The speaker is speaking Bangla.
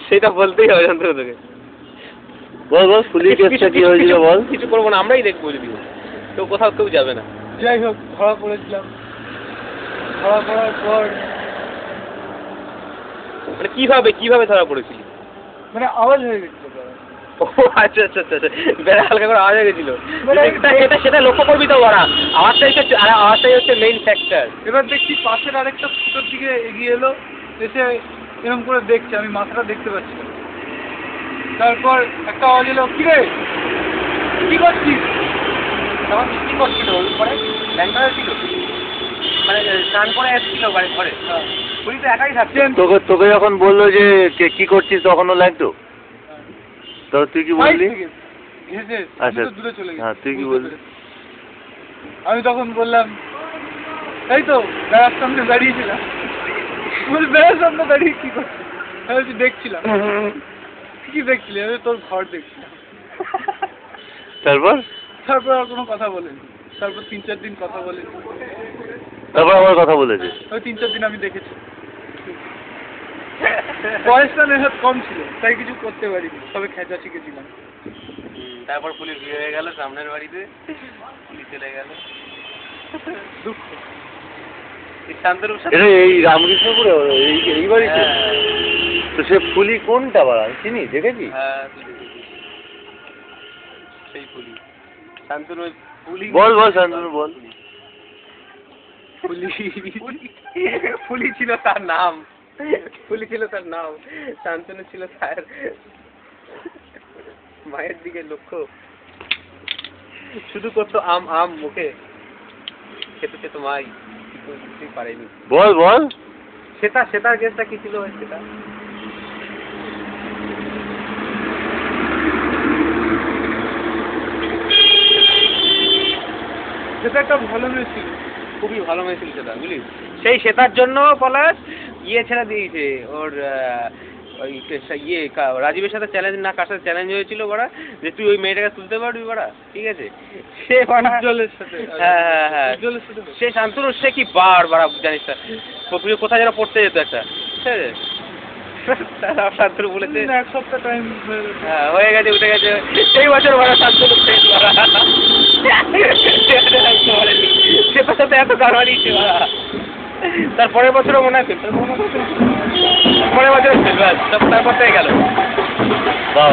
সেটা বলতেই হবে শান্তনু তোকে। বল বল ফুলি কেসটা কি হয়েছিল বল। কিছু করবো না, আমরাই দেখবো যদি, তো কোথাও কেউ যাবে না। যাই হোক ধরা পড়েছিলাম, ধরা পড়ার পর মানে কিভাবে ধরা পড়েছিলি? মানে আওয়াজ হয়ে গেছিল। ও আচ্ছা আচ্ছা আচ্ছা, বেড়া হালকা করে আওয়াজ হয়ে গেছিল। সেটা লক্ষ্য করবি তো ওরা, আওয়াজটাই হচ্ছে মেইন ফ্যাক্টর। এবার দেখছি পাশের আরেকটা ফুটোর দিকে এগিয়ে এলো, এসে এরকম করে দেখছে, আমি মাথাটা দেখতে পাচ্ছি না। তারপর একটা আওয়াজ এলো, কিরে কি করছিস? তখন কি করছিল ওই পরে ব্যাংকারে ছিল, মানে স্নান করে এসেছিল বাড়ি ঘরে। পুলিশ তো একাই থাকছে। তোকে যখন বললো যে কি করছিস তখন ও লাগতো, তো তুই কি বললি? আচ্ছা দূরে চলে গেছে। হ্যাঁ তুই কি বললি? আমি তখন বললাম এই তো বেড়ার সামনে দাঁড়িয়েছিলাম। বলি বেড়ার সামনে দাঁড়িয়ে কি করছিস? আমি বলছি দেখছিলাম। কি দেখছিলি? আমি তোর ঘর দেখছিলাম। তারপর আর কোনো কথা বলেনি। তারপর 3-4 দিন কথা বলেনি। তারপর আমার কথা বলেছে। ওই 3-4 দিন আমি দেখেছি। বয়সটা নেহাত কম ছিল, তাই কিছু করতে পারিনি, তবে খেঁচা শিখেছিলাম। তারপর পুলিশ বিয়ে হয়ে গেল সামনের বাড়িতে, পুলিশ চলে গেল। দুঃখ। শান্তনুর সাথে এটা এই রামকৃষ্ণপুরে এই বাড়িতে? তো সে ফুলি কোনটা বাড়া চিনি দেখেছি? হ্যাঁ সেই পুলিশ শান্তনু পুলিশ। বল শান্তনু বল। ফুলি ছিল তার নাম, শান্তনু ছিল তার মায়ের দিকে লক্ষ্য, শুধু করতো আম মুখে, খেতে তো মাই কিছুই পারেনি। বল সেটার কেসটা কি ছিল? সেটা একটা ভালো মেয়ে ছিল, খুবই ভালো মেয়ে ছিল সেটা, বুঝলি? সেই সেটার জন্য পলাশ ছেড়ে দিয়েছে ওর রাজীবের সাথে চ্যালেঞ্জ, না কার সাথে চ্যালেঞ্জ হয়েছিল বড়া, যে তুই ওই মেয়েটাকে তুলতে পারবি বড়া, ঠিক আছে? সে উজ্জ্বলের সাথে। হ্যাঁ সে শান্তনু, সে কি বাড়া জানিস না, কোথায় যেন পড়তে যেত একটা, ঠিক আছে? শান্তনু বলেছে 1 সপ্তাহ টাইম হয়ে গেছে, উঠে গেছে সেই বছর বড়া শান্তনু সেটার সাথে এত কারণ দিয়েছে বড়া। তার পরের বছরও মনে হয় পরের বছর তারপর থেকে গেল। বাহ